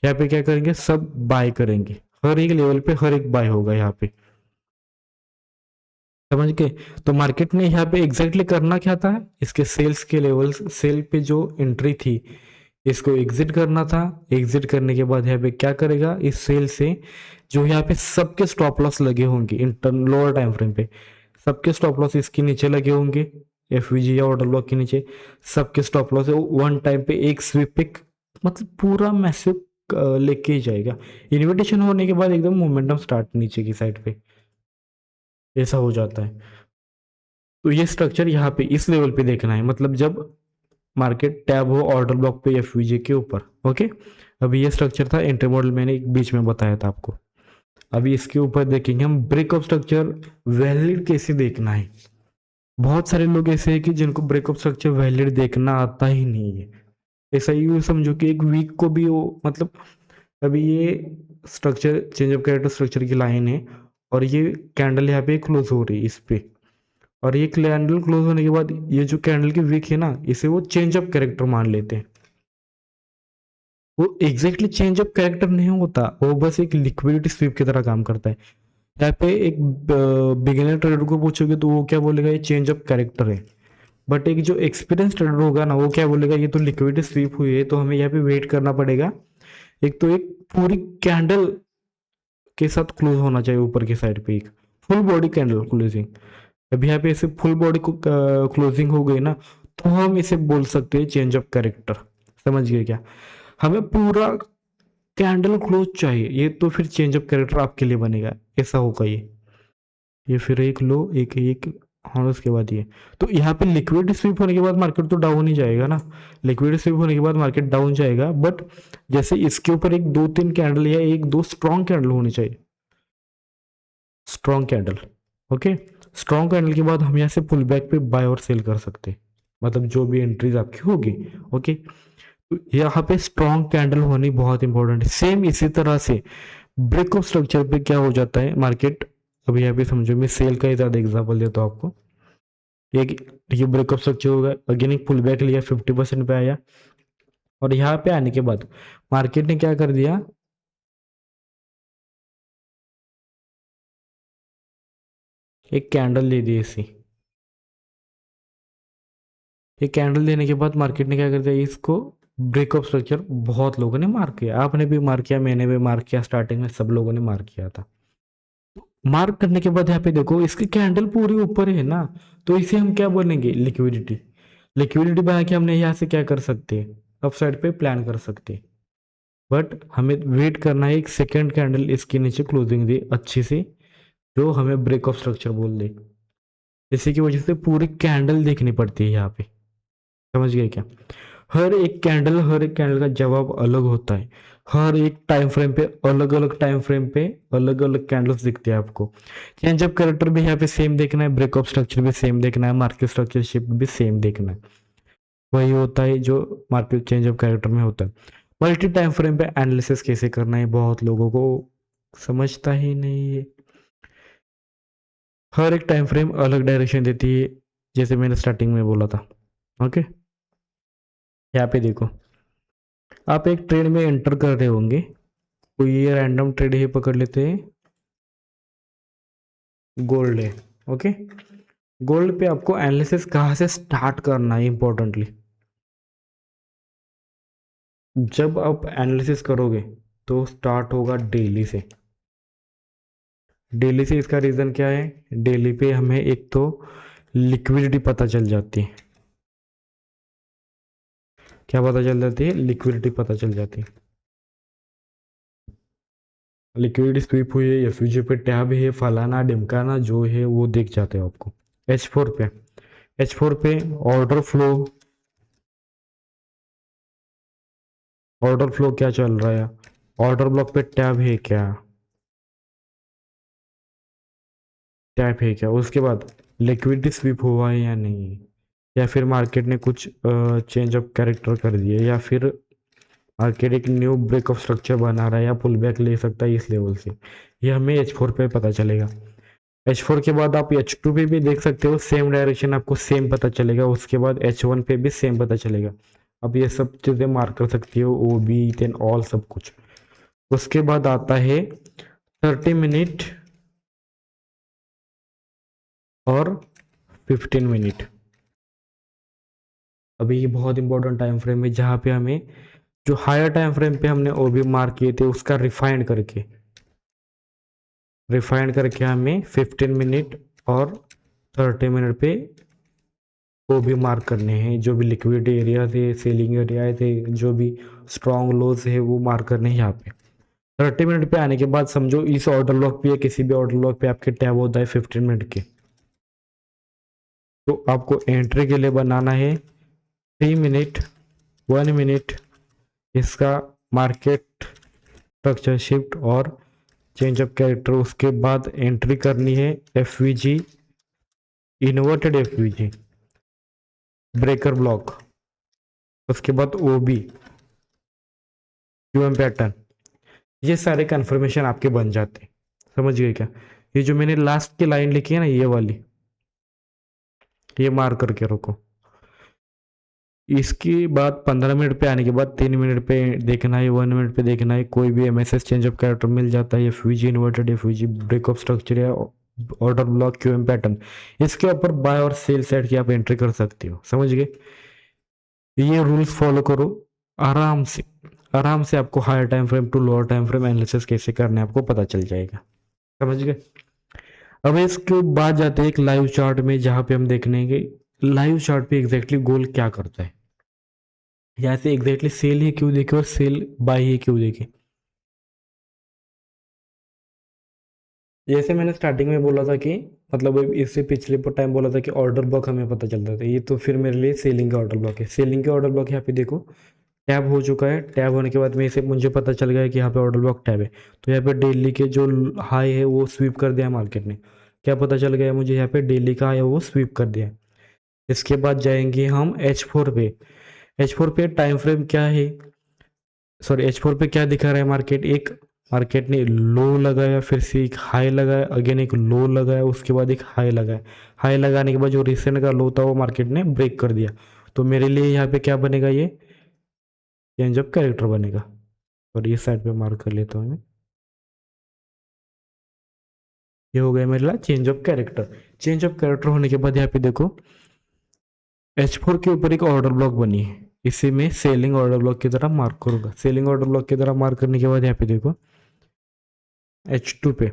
यहाँ पे क्या करेंगे, सब बाय करेंगे, हर एक लेवल पे हर एक बाय होगा यहाँ पे, समझ गए। तो मार्केट ने यहाँ पे एग्जैक्टली करना क्या था, इसके सेल्स के लेवल, सेल पे जो एंट्री थी इसको एग्जिट करना था। एग्जिट करने के बाद यहाँ पे क्या करेगा, इस सेल से जो यहाँ पे सबके स्टॉप लॉस लगे होंगे इंटरनल लोअर टाइम फ्रेम पे, सबके स्टॉप लॉस इसके नीचे लगे होंगे, एफवीजी या ऑर्डर ब्लॉक के नीचे सबके स्टॉप लॉस वन टाइम पे एक स्वीप पे, मतलब पूरा मैसेज लेके ही जाएगा। इन्विटेशन होने के बाद एकदम मोमेंटम स्टार्ट नीचे की साइड पे, ऐसा हो जाता है। तो ये स्ट्रक्चर यहाँ पे इस लेवल पे देखना है, मतलब जब मार्केट टैब हो ऑर्डर ब्लॉक पे एफवीजे के ऊपर। ओके, अभी ये स्ट्रक्चर था एंट्री मॉडल, मैंने एक बीच में बताया था आपको। अभी इसके ऊपर देखेंगे हम ब्रेकअप स्ट्रक्चर वैलिड कैसे देखना है। बहुत सारे लोग ऐसे हैं कि जिनको ब्रेकअप स्ट्रक्चर वैलिड देखना आता ही नहीं है। ऐसा ही समझो कि एक वीक को भी वो, मतलब अभी ये structure change of character structure की लाइन है, और ये कैंडल यहाँ पे क्लोज हो रही है इस पे, और ये कैंडल क्लोज होने के बाद ये जो कैंडल की वीक है ना, इसे वो चेंज ऑफ कैरेक्टर मान लेते हैं। वो एग्जैक्टली चेंज ऑफ कैरेक्टर नहीं होता, वो बस एक लिक्विडिटी स्वीप की तरह काम करता है। यहाँ पे एक बिगिनर ट्रेडर को पूछोगे तो वो क्या बोलेगा, ये चेंज ऑफ कैरेक्टर है। बट एक जो एक्सपीरियंस ट्रेडर होगा ना, वो क्या बोलेगा, ये तो लिक्विडिटी स्वीप हुई है, तो हमें यहाँ पे वेट करना पड़ेगा। एक तो एक पूरी कैंडल के साथ क्लोज होना चाहिए ऊपर की साइड पे, एक फुल बॉडी कैंडल क्लोजिंग। अभी यहाँ पे ऐसे फुल बॉडी को क्लोजिंग हो गई ना, तो हम इसे बोल सकते हैं चेंज ऑफ कैरेक्टर। समझ गए क्या, हमें पूरा कैंडल क्लोज चाहिए, ये तो फिर चेंज ऑफ कैरेक्टर आपके लिए बनेगा, ऐसा होगा ये फिर एक लो एक एक, हाँ उसके बाद ये। तो यहाँ पे लिक्विड स्वीप होने के बाद मार्केट तो डाउन ही जाएगा ना, लिक्विड स्वीप होने के बाद मार्केट डाउन जाएगा। बट जैसे इसके ऊपर एक दो तीन कैंडल या एक दो स्ट्रॉन्ग कैंडल होनी चाहिए, strong candle. Okay, strong candle के बाद हम यहाँ से पुल बैक पे बाय और सेल कर सकते हैं, मतलब जो भी एंट्रीज आपकी होगी। ओके, तो यहाँ पे स्ट्रॉन्ग कैंडल होनी बहुत इंपॉर्टेंट है। सेम इसी तरह से ब्रेक ऑफ स्ट्रक्चर पे क्या हो जाता है मार्केट, अभी यहाँ पे समझो, मैं सेल का ही ज़्यादा एग्जाम्पल देता हूँ आपको। एक ये ब्रेक ऑफ स्ट्रक्चर होगा, अगेन एक पुल बैक लिया, 50% पे आया, और यहाँ पे आने के बाद मार्केट ने क्या कर दिया, एक कैंडल ले दी ऐसी। ये कैंडल देने के बाद मार्केट ने क्या कर दिया, इसको ब्रेक ऑफ स्ट्रक्चर बहुत लोगों ने मार्क किया, आपने भी मार्क किया, मैंने भी मार्क किया, स्टार्टिंग में सब लोगों ने मार्क किया था। मार्क करने के बाद यहाँ पे देखो इसकी कैंडल पूरी ऊपर है ना, तो इसे हम क्या बोलेंगे, लिक्विडिटी। लिक्विडिटी बना के हमने यहाँ से क्या कर सकते हैं, अप साइड पे प्लान कर सकते हैं। बट हमें वेट करना है, एक सेकेंड कैंडल इसके नीचे क्लोजिंग दे अच्छी से, जो हमें ब्रेक ऑफ स्ट्रक्चर बोल दे। इसी की वजह से पूरी कैंडल देखनी पड़ती है यहाँ पे, समझ गए क्या। हर एक कैंडल का जवाब अलग होता है। हर एक टाइम फ्रेम पे अलग अलग टाइम फ्रेम पे अलग अलग कैंडल्स दिखते हैं आपको। चेंज ऑफ कैरेक्टर भी यहाँ पे सेम देखना है, ब्रेक ऑफ स्ट्रक्चर भी सेम देखना है, मार्केट स्ट्रक्चर शिफ्ट भी सेम देखना है। वही होता है जो मार्केट चेंज ऑफ कैरेक्टर में होता है। मल्टी टाइम फ्रेम पे एनालिसिस कैसे करना है बहुत लोगों को समझता ही नहीं है। हर एक टाइम फ्रेम अलग डायरेक्शन देती है, जैसे मैंने स्टार्टिंग में बोला था। ओके, यहाँ पे देखो, आप एक ट्रेड में एंटर कर रहे होंगे, कोई ये रैंडम ट्रेड ही पकड़ लेते हैं, गोल्ड है। ओके, गोल्ड पे आपको एनालिसिस कहाँ से स्टार्ट करना है इंपॉर्टेंटली। जब आप एनालिसिस करोगे तो स्टार्ट होगा डेली से। डेली से इसका रीज़न क्या है, डेली पे हमें एक तो लिक्विडिटी पता चल जाती है। क्या पता चल जाती है, लिक्विडिटी पता चल जाती है। लिक्विडिटी स्वीप हुई है, एफयूजी पे टैब है, फलाना ढिमकाना जो है वो दिख जाते हो आपको। H4 पे, H4 पे ऑर्डर फ्लो, ऑर्डर फ्लो क्या चल रहा है, ऑर्डर ब्लॉक पे टैब है क्या, टैप है क्या, उसके बाद लिक्विडिटी स्वीप हुआ है या नहीं, या फिर मार्केट ने कुछ चेंज ऑफ कैरेक्टर कर दिया, या फिर मार्केट एक न्यू ब्रेक ऑफ स्ट्रक्चर बना रहा है या पुल बैक ले सकता है इस लेवल से। ये हमें H4 पे पता चलेगा। H4 के बाद आप H2 पे भी देख सकते हो, सेम डायरेक्शन आपको सेम पता चलेगा। उसके बाद H1 पे भी सेम पता चलेगा। अब ये सब चीज़ें मार्क कर सकती हो, ओ बी देन ऑल सब कुछ। उसके बाद आता है 30 मिनट और 15 मिनट। अभी ये बहुत इंपॉर्टेंट टाइम फ्रेम है, जहाँ पे हमें जो हायर टाइम फ्रेम पे हमने ओ बी मार्क किए थे उसका रिफाइंड करके हमें 15 मिनट और 30 मिनट पे वो भी मार्क करने हैं। जो भी लिक्विड एरिया थे, सेलिंग एरिया थे, जो भी स्ट्रॉन्ग लोज है वो मार्क करने हैं यहाँ पे। 30 मिनट पे आने के बाद समझो इस ऑर्डर लॉक पे या किसी भी ऑर्डर लॉक पे आपके टैब होता है 15 मिनट के, तो आपको एंट्री के लिए बनाना है 3 मिनट, 1 मिनट इसका मार्केट स्ट्रक्चर शिफ्ट और चेंज ऑफ कैरेक्टर। उसके बाद एंट्री करनी है FVG, inverted FVG breaker block. उसके बाद ओबी, क्यूएम पैटर्न। ये सारे कन्फर्मेशन आपके बन जाते हैं, समझ गए क्या। ये जो मैंने लास्ट की लाइन लिखी है ना, ये वाली, ये मार्क करके रखो। इसके बाद 15 मिनट पे आने के बाद 3 मिनट पे देखना है, 1 मिनट पे देखना है, कोई भी एमएसएस चेंज ऑफ कैरेक्टर मिल जाता है, FVG inverted, FVG break of structure या ऑर्डर ब्लॉक, क्यूएम पैटर्न, इसके ऊपर बाय और सेल साइड की आप एंट्री कर सकते हो। समझ गए, ये रूल्स फॉलो करो आराम से। आराम से आपको higher time frame to lower time frame analysis कैसे करना है आपको पता चल जाएगा, समझ गए। अब इसके बाद जाते हैं एक लाइव चार्ट में, जहाँ पे हम देखेंगे लाइव चार्ट पे एग्जैक्टली गोल क्या करता है, यहाँ से एग्जैक्टली सेल ही क्यों देखे और सेल बाय ही क्यों देखे। जैसे मैंने स्टार्टिंग में बोला था कि मतलब इससे पिछले टाइम बोला था कि ऑर्डर ब्लॉक हमें पता चलता था, ये तो फिर मेरे लिए सेलिंग का ऑर्डर ब्लॉक है। सेलिंग के ऑर्डर ब्लॉक यहाँ पे देखो टैब हो चुका है, टैब होने के बाद में इसे मुझे पता चल गया है कि यहाँ पे ऑर्डर ब्लॉक टैब है, तो यहाँ पे डेली के जो हाई है वो स्वीप कर दिया मार्केट ने। क्या पता चल गया मुझे, यहाँ पे डेली का है वो स्वीप कर दिया। इसके बाद जाएंगे हम H4 पे। H4 पे टाइम फ्रेम क्या है, सॉरी H4 पे क्या दिखा रहा है मार्केट, एक मार्केट ने लो लगाया, फिर से एक हाई लगाया, अगेन एक लो लगाया, उसके बाद एक हाई लगाया। हाई लगाने के बाद जो रिसेंट का लो था वो मार्केट ने ब्रेक कर दिया। तो मेरे लिए यहाँ पे क्या बनेगा, ये चेंज ऑफ कैरेक्टर बनेगा। और ये साइड पे मार्क कर लेता हूँ मैं। ये हो गया मेरे लिए change of character. Change of character होने के बाद यहाँ पे देखो H4 के ऊपर एक ऑर्डर ब्लॉक बनी है, इसे मैं सेलिंग ऑर्डर ब्लॉक की तरह मार्क करूंगा। सेलिंग ऑर्डर ब्लॉक की तरह मार्क करने के बाद यहाँ पे देखो H2 पे,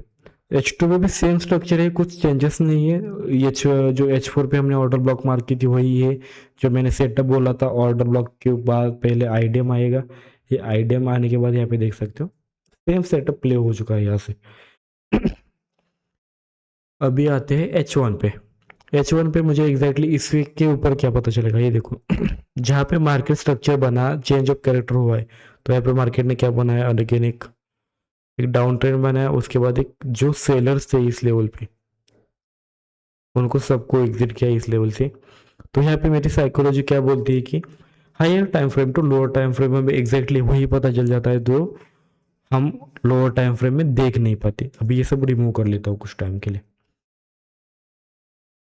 H2 पे भी सेम स्ट्रक्चर है, कुछ चेंजेस नहीं है। ये जो H4 पे हमने ऑर्डर ब्लॉक मार्क की थी वही है। जो मैंने सेटअप बोला था, ऑर्डर ब्लॉक के बाद पहले आईडीएम आएगा, ये आईडीएम आने के बाद यहाँ पे देख सकते हो सेम सेटअप प्ले हो चुका है यहाँ से। अभी आते हैं H1 पे। H1 पे मुझे एग्जैक्टली इस वीक के ऊपर क्या पता चलेगा, ये देखो जहाँ पे मार्केट स्ट्रक्चर बना, चेंज ऑफ कैरेक्टर हुआ है, तो यहाँ पे मार्केट ने क्या बनाया, अगेन एक डाउन ट्रेंड बनाया, उसके बाद एक जो सेलर्स थे इस लेवल पे उनको सबको एग्जिट किया इस लेवल से। तो यहाँ पे मेरी साइकोलॉजी क्या बोलती है कि higher time frame to lower time frame में एग्जैक्टली वही पता चल जाता है जो हम लोअर टाइम फ्रेम में देख नहीं पाते। अभी ये सब रिमूव कर लेता हूँ कुछ टाइम के लिए।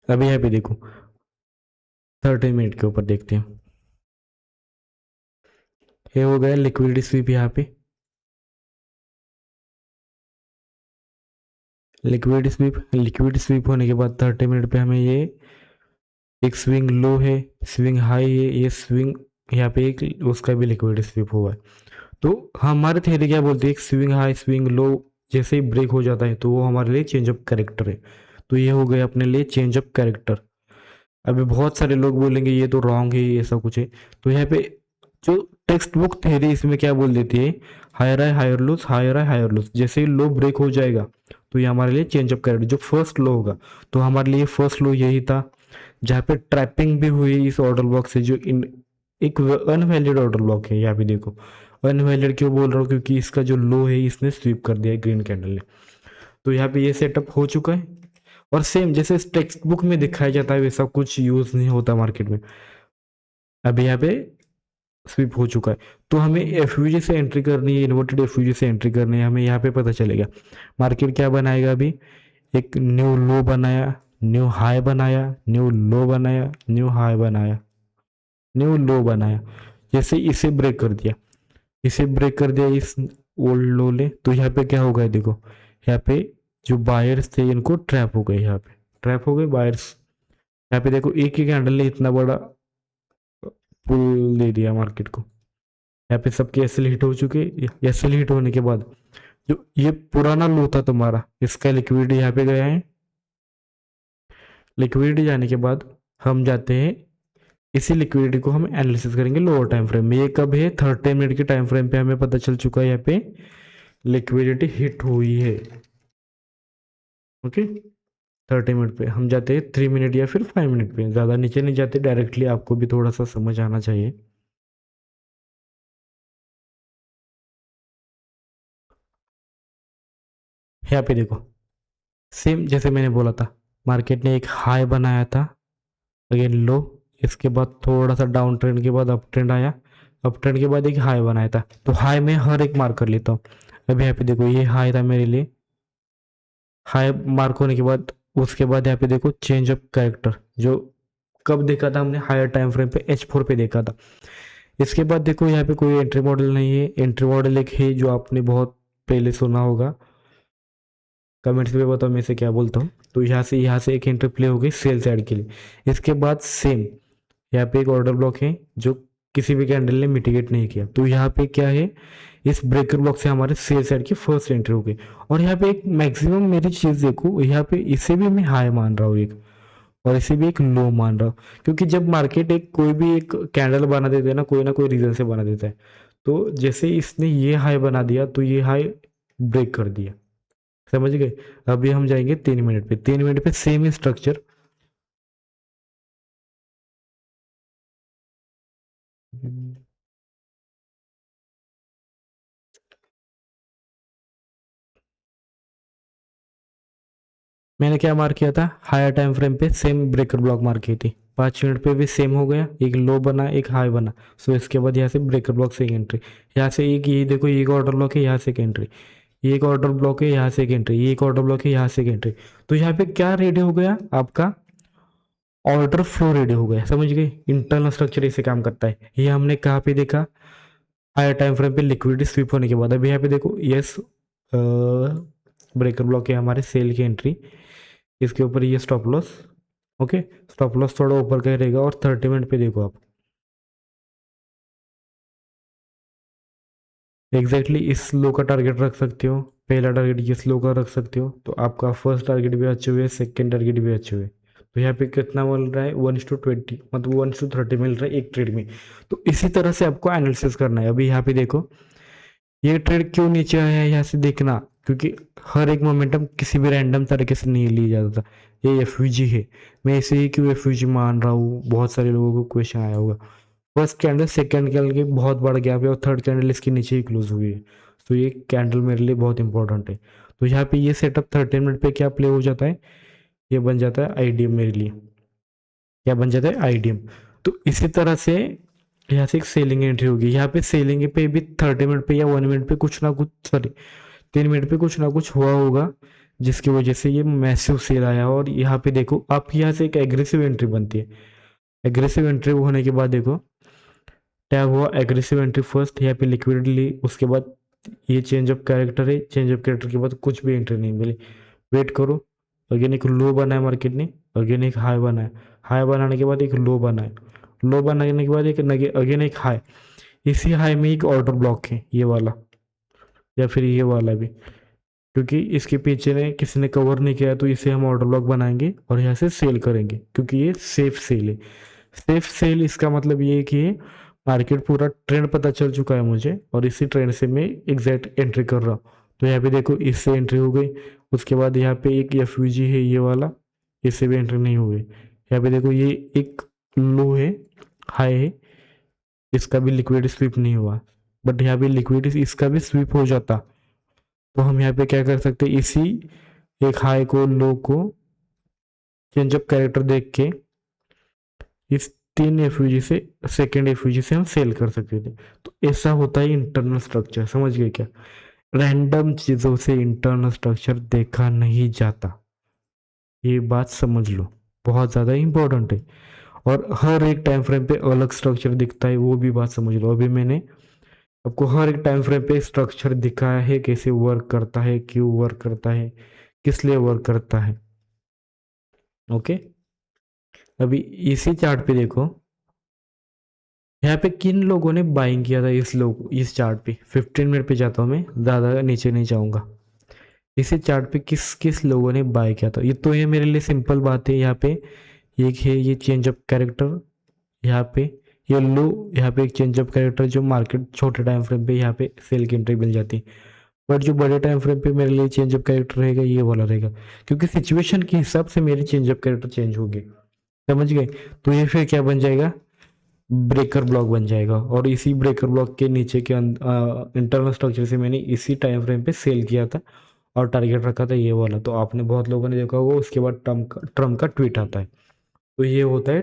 अभी यहाँ पे देखो 30 मिनट के ऊपर देखते हैं, ये हो गया लिक्विडिटी स्वीप। यहाँ पे लिक्विड स्वीप होने के बाद 30 मिनट पे हमें ये एक स्विंग लो है, स्विंग हाई है, ये स्विंग यहाँ पे एक उसका भी लिक्विड स्वीप हुआ है। तो हमारे थियरी क्या बोलती है, एक स्विंग हाई स्विंग लो जैसे ही ब्रेक हो जाता है तो वो हमारे लिए चेंज ऑफ कैरेक्टर है। तो ये हो गया अपने लिए चेंज ऑफ कैरेक्टर। अभी बहुत सारे लोग बोलेंगे ये तो रॉन्ग है, ये सब कुछ है। तो यहाँ पे जो टेक्स्ट बुक थ्योरी इसमें क्या बोल देती है, higher high higher lows, higher high higher lows, जैसे ही लो ब्रेक हो जाएगा तो ये हमारे लिए चेंज ऑफ कैरेक्टर। जो फर्स्ट लो होगा, तो हमारे लिए फर्स्ट लो यही था जहाँ पे ट्रैपिंग भी हुई इस ऑर्डर ब्लॉक से, जो इन एक अनवैलिड ऑर्डर ब्लॉक है। यहाँ पे देखो अनवैलिड क्यों बोल रहा हूँ, क्योंकि इसका जो लो है इसने स्वीप कर दिया है ग्रीन कैंडल ने। तो यहाँ पे ये सेटअप हो चुका है, और सेम जैसे टेक्स्ट बुक में दिखाया जाता है वैसा कुछ यूज नहीं होता मार्केट में। अभी यहाँ पे स्विप हो चुका है। तो हमें एफयूजी से एंट्री करनी है, इन्वर्टेड एफयूजी से एंट्री करनी है, हमें यहाँ पे पता चलेगा मार्केट क्या बनाएगा। अभी एक न्यू लो बनाया, न्यू हाई बनाया, न्यू लो बनाया, न्यू हाई बनाया, न्यू लो बनाया, जैसे इसे ब्रेक कर दिया, इसे ब्रेक कर दिया इस ओल्ड लो ले, तो यहाँ पे क्या होगा देखो, यहाँ पे जो बायर्स थे इनको ट्रैप हो गए, यहाँ पे ट्रैप हो गए बायर्स। यहाँ पे देखो एक ही कैंडल ने इतना बड़ा पुल दे दिया मार्केट को। यहाँ पे सबके एसएल हिट हो चुके। एसएल हिट होने के बाद जो ये पुराना लो था तुम्हारा, इसका लिक्विडिटी यहाँ पे गया है। लिक्विडिटी जाने के बाद हम जाते हैं, इसी लिक्विडिटी को हम एनालिसिस करेंगे लोअर टाइम फ्रेम में। ये कब है, 30 मिनट के टाइम फ्रेम पे हमें पता चल चुका है यहाँ पे लिक्विडिटी हिट हुई है। ओके, 30 मिनट पे हम जाते हैं 3 मिनट या फिर 5 मिनट पे, ज़्यादा नीचे नहीं जाते डायरेक्टली, आपको भी थोड़ा सा समझ आना चाहिए। यहाँ पे देखो सेम जैसे मैंने बोला था, मार्केट ने एक हाई बनाया था, अगेन लो, इसके बाद थोड़ा सा डाउन ट्रेंड के बाद अप ट्रेंड आया, अप ट्रेंड के बाद एक हाई बनाया था। तो हाई में हर एक मार्क कर लेता हूँ। अभी यहाँ पे देखो ये हाई था मेरे लिए, हाई मार्क होने के बाद उसके बाद यहाँ पे देखो चेंज ऑफ कैरेक्टर, जो कब देखा था हमने, हायर टाइम फ्रेम पे H4 पे देखा था। इसके बाद देखो यहाँ पे कोई एंट्री मॉडल नहीं है। एंट्री मॉडल एक है जो आपने बहुत पहले सुना होगा, कमेंट्स में बताओ मैं से क्या बोलता हूँ। तो यहाँ से एक एंट्री प्ले हो गई सेल साइड के लिए। इसके बाद सेम यहाँ पे एक ऑर्डर ब्लॉक है जो किसी भी कैंडल ने मिटिगेट नहीं किया। तो यहाँ पे क्या है, इस ब्रेकर ब्लॉक से हमारे सेल साइड की फर्स्ट एंट्री हो गई। और यहाँ पे एक मैक्सिमम मेरी चीज़ देखो, यहाँ पे इसे भी मैं हाई मान रहा हूँ एक, और इसे भी एक लो मान रहा हूँ। क्योंकि जब मार्केट एक कोई भी एक कैंडल बना देता है ना कोई रीजन से बना देता है, तो जैसे इसने ये हाई बना दिया तो ये हाई ब्रेक कर दिया, समझ गए। अभी हम जाएंगे 3 मिनट पे। 3 मिनट पे सेम ही स्ट्रक्चर। मैंने क्या मार्क किया था, हायर टाइम फ्रेम पे सेम ब्रेकर ब्लॉक मार्क की थी, 5 मिनट पे भी सेम हो गया, एक लो बना एक हाई बना। सो इसके बाद यहाँ से ब्रेकर ब्लॉक से एक एंट्री, यहाँ से एक ये देखो ये एक ऑर्डर ब्लॉक है, यहाँ से एक एंट्री, ये एक ऑर्डर ब्लॉक है, यहाँ से एक एंट्री, ये एक ऑर्डर ब्लॉक है, यहाँ से एक एंट्री। तो यहाँ पे क्या रेडी हो गया आपका, ऑर्डर फ्लो रेडी हो गया। समझ गए, इंटरनल स्ट्रक्चर इसे काम करता है। ये हमने कहाँ पे देखा, हायर टाइम फ्रेम पे लिक्विडिटी स्वीप होने के बाद। अभी यहाँ पे देखो यस, ब्रेकर ब्लॉक है हमारे सेल की एंट्री, इसके ऊपर ये stop loss. Okay, stop loss थोड़ा ऊपर का ही रहेगा। और 30 मिनट पे देखो आप, एग्जैक्टली इस लो का टारगेट रख सकते हो, पहला टारगेट ये स्लो का रख सकते हो, तो आपका फर्स्ट टारगेट भी अच्छे हुए, सेकंड टारगेट भी अच्छे हुए। तो यहाँ पे कितना मिल रहा है, 1:20, मतलब 1:30 मिल रहा है एक ट्रेड में। तो इसी तरह से आपको एनालिसिस करना है। अभी यहाँ पे देखो ये ट्रेड क्यों नीचे आया है, यहाँ से देखना, क्योंकि हर एक मोमेंटम किसी भी रैंडम तरीके से नहीं लिया जाता। ये एफ है, मैं इसे ही क्यों एफ मान रहा हूँ, बहुत सारे लोगों को क्वेश्चन आया होगा। फर्स्ट कैंडल सेकंड कैंडल के बहुत बड़ा गैप है, और थर्ड कैंडल इसके नीचे ही क्लोज हुई है। तो ये कैंडल मेरे लिए बहुत इंपॉर्टेंट है। तो यहाँ पे ये सेटअप 30 मिनट पे क्या प्ले हो जाता है, ये बन जाता है आईडीएम मेरे लिए। क्या बन जाता है, आईडीएम। तो इसी तरह से यहाँ से एक सेलिंग एंट्री होगी, यहाँ पे सेलिंग पे भी 30 मिनट पे या 1 मिनट पे कुछ ना कुछ, सॉरी 3 मिनट पे कुछ ना कुछ हुआ होगा, जिसकी वजह से ये मैसिव सेल आया। और यहाँ पे देखो आप, यहाँ से एक एग्रेसिव एंट्री बनती है। एग्रेसिव एंट्री होने के बाद देखो टैब हुआ, एग्रेसिव एंट्री फर्स्ट, यहाँ पे लिक्विडिटी ली, उसके बाद ये चेंज ऑफ कैरेक्टर है, चेंज ऑफ कैरेक्टर के बाद कुछ भी एंट्री नहीं मिली। वेट करो, अगेन एक लो बनाया मार्केट ने, अगेन एक हाई बनाया, हाई बनाने के बाद एक लो बनाया, लो बनाने के बाद एक अगेन एक हाई, इसी हाई में एक ऑर्डर ब्लॉक है ये वाला, या फिर ये वाला भी, क्योंकि इसके पीछे ने किसी ने कवर नहीं किया, तो इसे हम ऑर्डर ब्लॉक बनाएंगे और यहाँ से सेल करेंगे, क्योंकि ये सेफ सेल है। सेफ सेल इसका मतलब ये है कि मार्केट पूरा ट्रेंड पता चल चुका है मुझे, और इसी ट्रेंड से मैं एग्जैक्ट एंट्री कर रहा हूँ। तो यहाँ पे देखो इससे एंट्री हो गई, उसके बाद यहाँ पे एक एफ है ये वाला, इससे भी एंट्री नहीं हुई। यहाँ पे देखो ये एक लो है, हाई है, इसका भी लिक्विडिटी स्वीप नहीं हुआ, बट यहाँ पे लिक्विडिटी इसका भी स्वीप हो जाता। तो हम यहाँ पे क्या कर सकते हैं, इसी एक हाई को लो को चेंज ऑफ कैरेक्टर देख के इस 3 एफ से सेकेंड एफ से हम सेल कर सकते थे। तो ऐसा होता है इंटरनल स्ट्रक्चर, समझ गए क्या। रैंडम चीजों से इंटरनल स्ट्रक्चर देखा नहीं जाता, ये बात समझ लो, बहुत ज़्यादा इंपॉर्टेंट है। और हर एक टाइम फ्रेम पे अलग स्ट्रक्चर दिखता है, वो भी बात समझ लो। अभी मैंने आपको हर एक टाइम फ्रेम पे स्ट्रक्चर दिखाया है, कैसे वर्क करता है, क्यों वर्क करता है, किस लिए वर्क करता है। ओके, अभी इसी चार्ट पे देखो, यहाँ पे किन लोगों ने बाइंग किया था, इस चार्ट पे 15 मिनट पे जाता हूँ मैं, ज़्यादा नीचे नहीं जाऊँगा। इसी चार्ट पे किस किस लोगों ने बाय किया था, ये तो ये मेरे लिए सिंपल बात है। यहाँ पे एक है ये चेंज ऑफ कैरेक्टर, यहाँ पे ये लो, यहाँ पे एक चेंज ऑफ कैरेक्टर, जो मार्केट छोटे टाइम फ्रेम पे यहाँ पे सेल की एंट्री मिल जाती है। बट जो बड़े टाइम फ्रेम पे मेरे लिए चेंज ऑफ कैरेक्टर रहेगा ये वाला रहेगा, क्योंकि सिचुएशन के हिसाब से मेरी चेंज ऑफ कैरेक्टर चेंज होगी। समझ गए। तो ये फिर क्या बन जाएगा, ब्रेकर ब्लॉक बन जाएगा। और इसी ब्रेकर ब्लॉक के नीचे के इंटरनल स्ट्रक्चर से मैंने इसी टाइम फ्रेम पे सेल किया था, और टारगेट रखा था ये वाला। तो आपने बहुत लोगों ने देखा होगा, उसके बाद ट्रम्प का ट्वीट आता है। तो ये होता है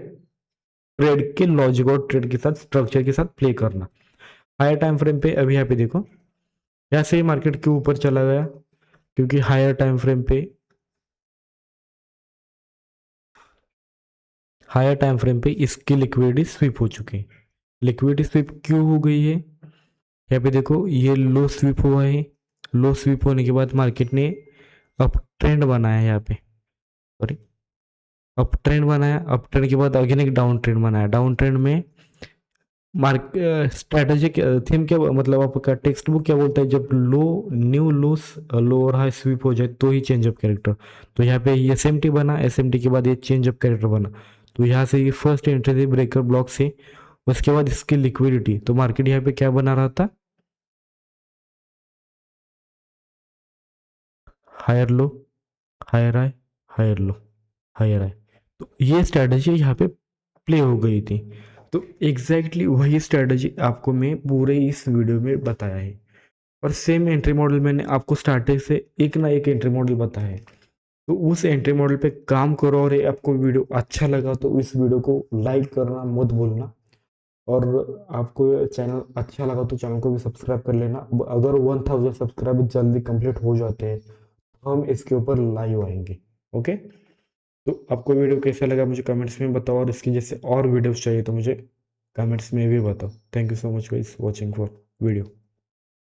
ट्रेड के लॉजिक और ट्रेड के साथ स्ट्रक्चर के साथ प्ले करना। हायर टाइम फ्रेम पे अभी यहाँ पे देखो, ऐसे ही मार्केट के ऊपर चला गया, क्योंकि हायर टाइम फ्रेम पे इसकी लिक्विडिटी स्वीप हो चुकी है। लिक्विडिटी स्वीप क्यों हो गई है, यहाँ पे देखो ये लो स्वीप हुआ है, लो स्वीप होने के बाद मार्केट ने अप ट्रेंड बनाया है, यहाँ पे सॉरी अप ट्रेंड बनाया, अप ट्रेंड के बाद अगेन एक डाउन ट्रेंड बनाया। डाउन ट्रेंड में स्ट्रैटेजिक थीम क्या, मतलब आपका टेक्स्ट बुक क्या बोलता है, जब न्यू लो और हाई स्वीप हो जाए तो ही चेंज ऑफ कैरेक्टर। तो यहाँ पे एस एम टी बना, एस एम टी के बाद ये चेंज ऑफ कैरेक्टर बना। तो यहाँ से ये फर्स्ट एंट्री थी ब्रेकर ब्लॉक से, उसके बाद इसकी लिक्विडिटी। तो मार्केट यहाँ पे क्या बना रहा था, higher low, higher high, higher low, higher high. तो ये स्ट्रैटेजी यहाँ पे प्ले हो गई थी। तो एग्जैक्टली वही स्ट्रैटेजी आपको मैं पूरे इस वीडियो में बताया है, और सेम एंट्री मॉडल मैंने आपको स्टार्टिंग से एक ना एक एंट्री मॉडल बताया है। तो उस एंट्री मॉडल पे काम करो, और ये आपको वीडियो अच्छा लगा तो इस वीडियो को लाइक करना मत भूलना। और आपको ये चैनल अच्छा लगा तो चैनल को भी सब्सक्राइब कर लेना। अगर 1000 सब्सक्राइबर जल्दी कंप्लीट हो जाते हैं तो हम इसके ऊपर लाइव आएंगे। ओके, तो आपको वीडियो कैसा लगा मुझे कमेंट्स में बताओ, और इसकी जैसे और वीडियोस चाहिए तो मुझे कमेंट्स में भी बताओ। Thank you so much guys watching for video.